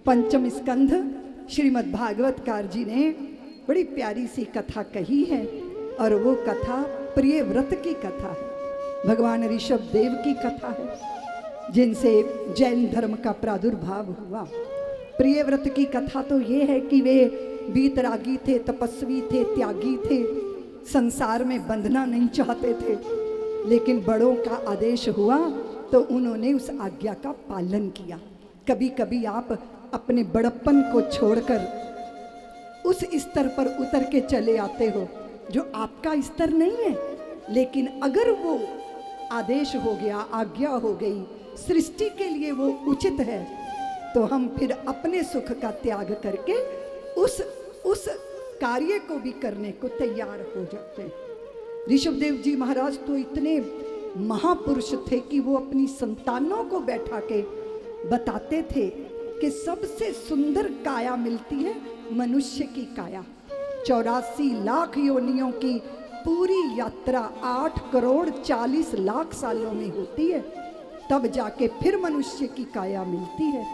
पंचम स्कंध श्रीमद् भागवतकार जी ने बड़ी प्यारी सी कथा कही है और वो कथा प्रिय व्रत की कथा है। भगवान ऋषभ देव की कथा है जिनसे जैन धर्म का प्रादुर्भाव हुआ। प्रिय व्रत की कथा तो ये है कि वे वीतरागी थे, तपस्वी थे, त्यागी थे, संसार में बंधना नहीं चाहते थे, लेकिन बड़ों का आदेश हुआ तो उन्होंने उस आज्ञा का पालन किया। कभी कभी आप अपने बड़प्पन को छोड़कर उस स्तर पर उतर के चले आते हो जो आपका स्तर नहीं है, लेकिन अगर वो आदेश हो गया, आज्ञा हो गई, सृष्टि के लिए वो उचित है, तो हम फिर अपने सुख का त्याग करके उस कार्य को भी करने को तैयार हो जाते हैं। ऋषभदेव जी महाराज तो इतने महापुरुष थे कि वो अपनी संतानों को बैठा के बताते थे कि सबसे सुंदर काया मिलती है मनुष्य की काया। 84 लाख योनियों की पूरी यात्रा 8 करोड़ 40 लाख सालों में होती है, तब जाके फिर मनुष्य की काया मिलती है।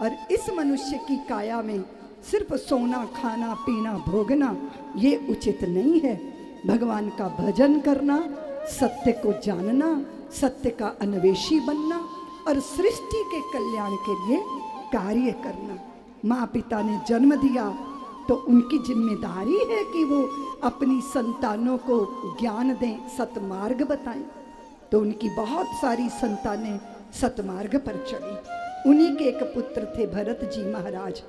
और इस मनुष्य की काया में सिर्फ सोना, खाना, पीना, भोगना ये उचित नहीं है। भगवान का भजन करना, सत्य को जानना, सत्य का अन्वेषी बनना और सृष्टि के कल्याण के लिए कार्य करना। माँ पिता ने जन्म दिया तो उनकी जिम्मेदारी है कि वो अपनी संतानों को ज्ञान दें, सतमार्ग बताएं। तो उनकी बहुत सारी संतानें सतमार्ग पर चली। उन्हीं के एक पुत्र थे भरत जी महाराज।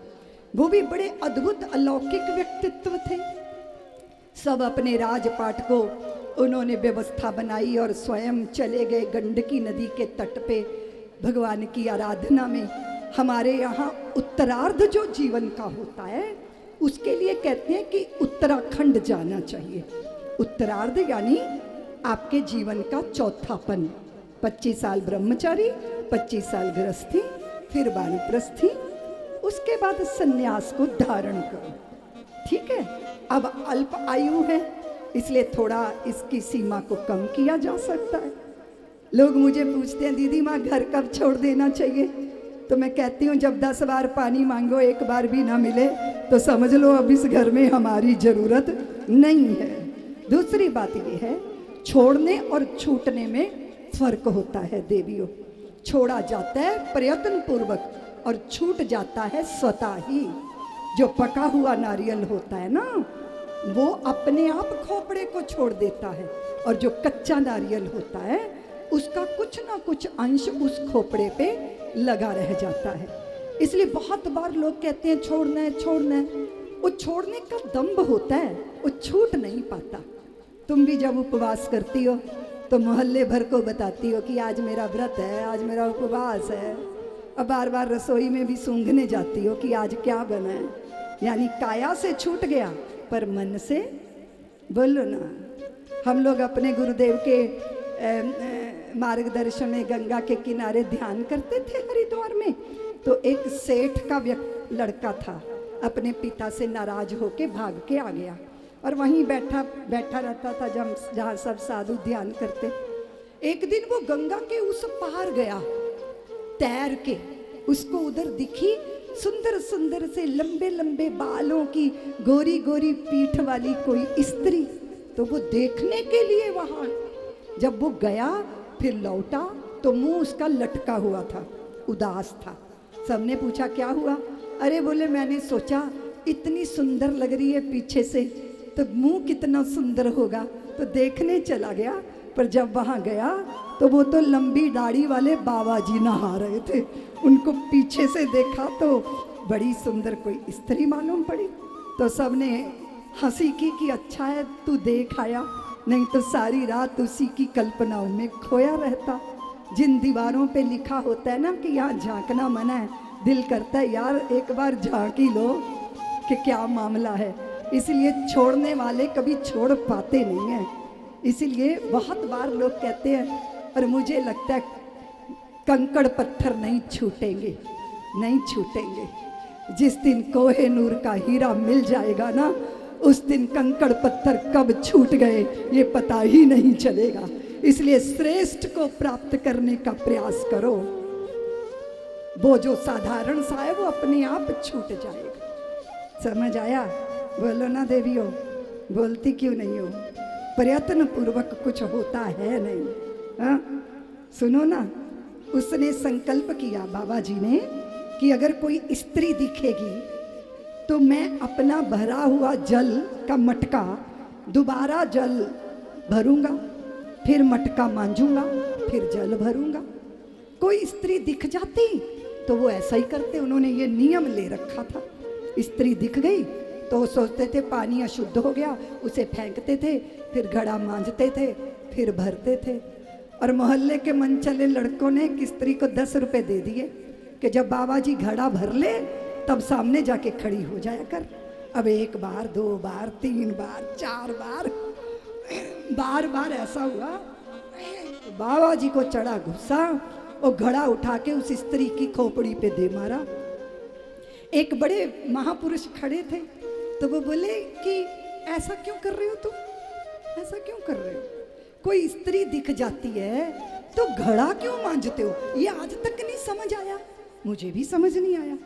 वो भी बड़े अद्भुत अलौकिक व्यक्तित्व थे। सब अपने राजपाट को उन्होंने व्यवस्था बनाई और स्वयं चले गए गंडकी नदी के तट पे भगवान की आराधना में। हमारे यहाँ उत्तरार्ध जो जीवन का होता है उसके लिए कहते हैं कि उत्तराखंड जाना चाहिए। उत्तरार्ध यानी आपके जीवन का चौथापन। 25 साल ब्रह्मचारी, 25 साल गृहस्थी, फिर वानप्रस्थी, उसके बाद सन्यास को धारण करो। ठीक है, अब अल्प आयु है इसलिए थोड़ा इसकी सीमा को कम किया जा सकता है। लोग मुझे पूछते हैं दीदी माँ घर कब छोड़ देना चाहिए, तो मैं कहती हूँ जब 10 बार पानी मांगो एक बार भी ना मिले तो समझ लो अब इस घर में हमारी जरूरत नहीं है। दूसरी बात ये है, छोड़ने और छूटने में फर्क होता है देवियों। छोड़ा जाता है प्रयत्न पूर्वक और छूट जाता है स्वतः ही। जो पका हुआ नारियल होता है ना, वो अपने आप खोपड़े को छोड़ देता है, और जो कच्चा नारियल होता है उसका कुछ ना कुछ अंश उस खोपड़े पे लगा रह जाता है। इसलिए बहुत बार लोग कहते हैं छोड़ना है, छोड़ना है। वो छोड़ने का दम्भ होता है, वो छूट नहीं पाता। तुम भी जब उपवास करती हो तो मोहल्ले भर को बताती हो कि आज मेरा व्रत है, आज मेरा उपवास है। अब बार बार रसोई में भी सूंघने जाती हो कि आज क्या बना है। यानी काया से छूट गया पर मन से बोलो ना। हम लोग अपने गुरुदेव के मार्गदर्शन में गंगा के किनारे ध्यान करते थे हरिद्वार में, तो एक सेठ का लड़का था, अपने पिता से नाराज होके भाग के आ गया और वहीं बैठा रहता था जहाँ सब साधु ध्यान करते। एक दिन वो गंगा के उस पार गया तैर के। उसको उधर दिखी सुंदर सुंदर से लंबे लंबे बालों की गोरी गोरी पीठ वाली कोई स्त्री। तो वो देखने के लिए वहां जब वो गया फिर लौटा तो मुंह उसका लटका हुआ था, उदास था। सबने पूछा क्या हुआ? अरे बोले मैंने सोचा इतनी सुंदर लग रही है पीछे से तो मुंह कितना सुंदर होगा, तो देखने चला गया। पर जब वहां गया तो वो तो लंबी दाढ़ी वाले बाबा जी नहा रहे थे। उनको पीछे से देखा तो बड़ी सुंदर कोई स्त्री मालूम पड़ी। तो सबने हंसी की कि अच्छा है तू देख आया, नहीं तो सारी रात उसी की कल्पनाओं में खोया रहता। जिन दीवारों पे लिखा होता है ना कि यहाँ झांकना मना है, दिल करता है यार एक बार झांक ही लो कि क्या मामला है। इसलिए छोड़ने वाले कभी छोड़ पाते नहीं हैं। इसीलिए बहुत बार लोग कहते हैं, और मुझे लगता है कंकड़ पत्थर नहीं छूटेंगे, नहीं छूटेंगे। जिस दिन कोहे नूर का हीरा मिल जाएगा ना, उस दिन कंकड़ पत्थर कब छूट गए ये पता ही नहीं चलेगा। इसलिए श्रेष्ठ को प्राप्त करने का प्रयास करो। वो जो साधारण सा है वो अपने आप छूट जाएगा। समझ आया? बोलो ना देवियों, बोलती क्यों नहीं हो? प्रयत्न पूर्वक कुछ होता है नहीं। हाँ सुनो ना, उसने संकल्प किया बाबा जी ने कि अगर कोई स्त्री दिखेगी तो मैं अपना भरा हुआ जल का मटका दोबारा जल भरूंगा, फिर मटका मांजूंगा, फिर जल भरूंगा। कोई स्त्री दिख जाती तो वो ऐसा ही करते, उन्होंने ये नियम ले रखा था। स्त्री दिख गई तो वो सोचते थे पानी अशुद्ध हो गया, उसे फेंकते थे, फिर घड़ा मांजते थे, फिर भरते थे। और मोहल्ले के मन चले लड़कों ने एक स्त्री को 10 रुपए दे दिए कि जब बाबा जी घड़ा भर ले तब सामने जाके खड़ी हो जाया कर। अब 1 बार 2 बार 3 बार 4 बार बार ऐसा हुआ, बाबा जी को चढ़ा गुस्सा, और घड़ा उठा के उस स्त्री की खोपड़ी पे दे मारा। एक बड़े महापुरुष खड़े थे तो वो बोले कि ऐसा क्यों कर रहे हो तुम, ऐसा क्यों कर रहे हो? कोई स्त्री दिख जाती है तो घड़ा क्यों मांजते हो? ये आज तक नहीं समझ आया, मुझे भी समझ नहीं आया।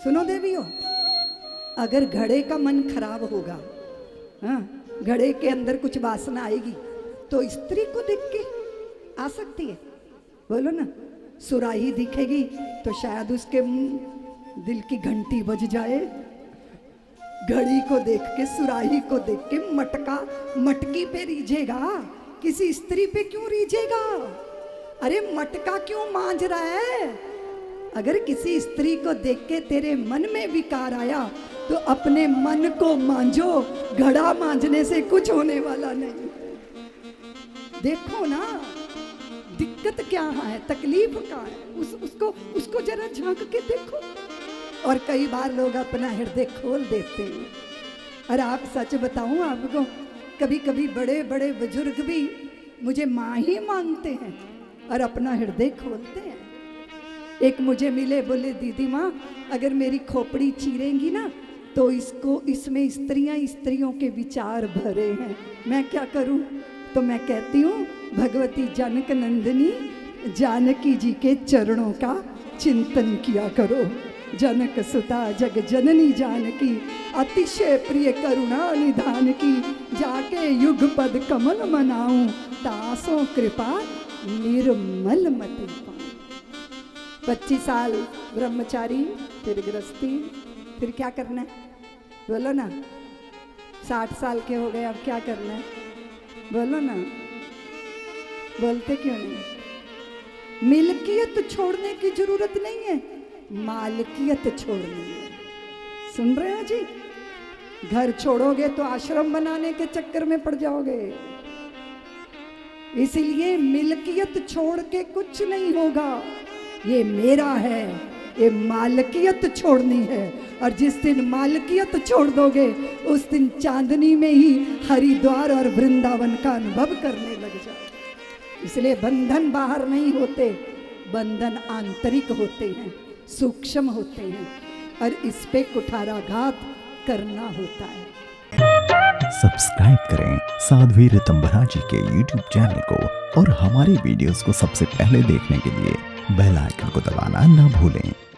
सुनो देवियों, अगर घड़े का मन खराब होगा, हाँ घड़े के अंदर कुछ वासना आएगी तो स्त्री को देख के आ सकती है? बोलो ना। सुराही दिखेगी तो शायद उसके दिल की घंटी बज जाए। घड़ी को देख के, सुराही को देख के मटकी पे रीझेगा, किसी स्त्री पे क्यों रीझेगा? अरे मटका क्यों मांज रहा है? अगर किसी स्त्री को देख के तेरे मन में विकार आया तो अपने मन को मांजो, घड़ा मांजने से कुछ होने वाला नहीं। देखो ना दिक्कत क्या है, तकलीफ क्या है, उसको जरा झांक के देखो। और कई बार लोग अपना हृदय खोल देते हैं। और आप सच बताऊं आपको, कभी कभी बड़े बड़े बुजुर्ग भी मुझे माँ ही मानते हैं और अपना हृदय खोलते हैं। एक मुझे मिले, बोले दीदी माँ अगर मेरी खोपड़ी चीरेंगी ना तो इसमें स्त्रियों के विचार भरे हैं, मैं क्या करूं? तो मैं कहती हूँ भगवती जनक नंदिनी जानकी जी के चरणों का चिंतन किया करो। जनक सुता जग जननी जानकी, अतिशय प्रिय करुणा निधान की, जाके युग पद कमल मनाऊं, तासों कृपा निर्मल मति पाऊं। 25 साल ब्रह्मचारी, फिर गृहस्थी, फिर क्या करना है? बोलो ना। 60 साल के हो गए, अब क्या करना है? बोलो ना। बोलते क्यों नहीं? मिल्कियत छोड़ने की जरूरत नहीं है, मालकियत छोड़नी है। सुन रहे हो जी? घर छोड़ोगे तो आश्रम बनाने के चक्कर में पड़ जाओगे। इसलिए मिल्कियत छोड़ के कुछ नहीं होगा। ये मेरा है, ये मालकियत छोड़नी है। और जिस दिन मालकियत छोड़ दोगे उस दिन चांदनी में ही हरिद्वार और वृंदावन का अनुभव करने लग जाओ। इसलिए बंधन बाहर नहीं होते, बंधन आंतरिक होते हैं, सूक्ष्म होते हैं, और इस पे कुठाराघात करना होता है। सब्सक्राइब करें साध्वी ऋतंभरा जी के YouTube चैनल को, और हमारे वीडियोस को सबसे पहले देखने के लिए बेल आइकन को दबाना ना भूलें।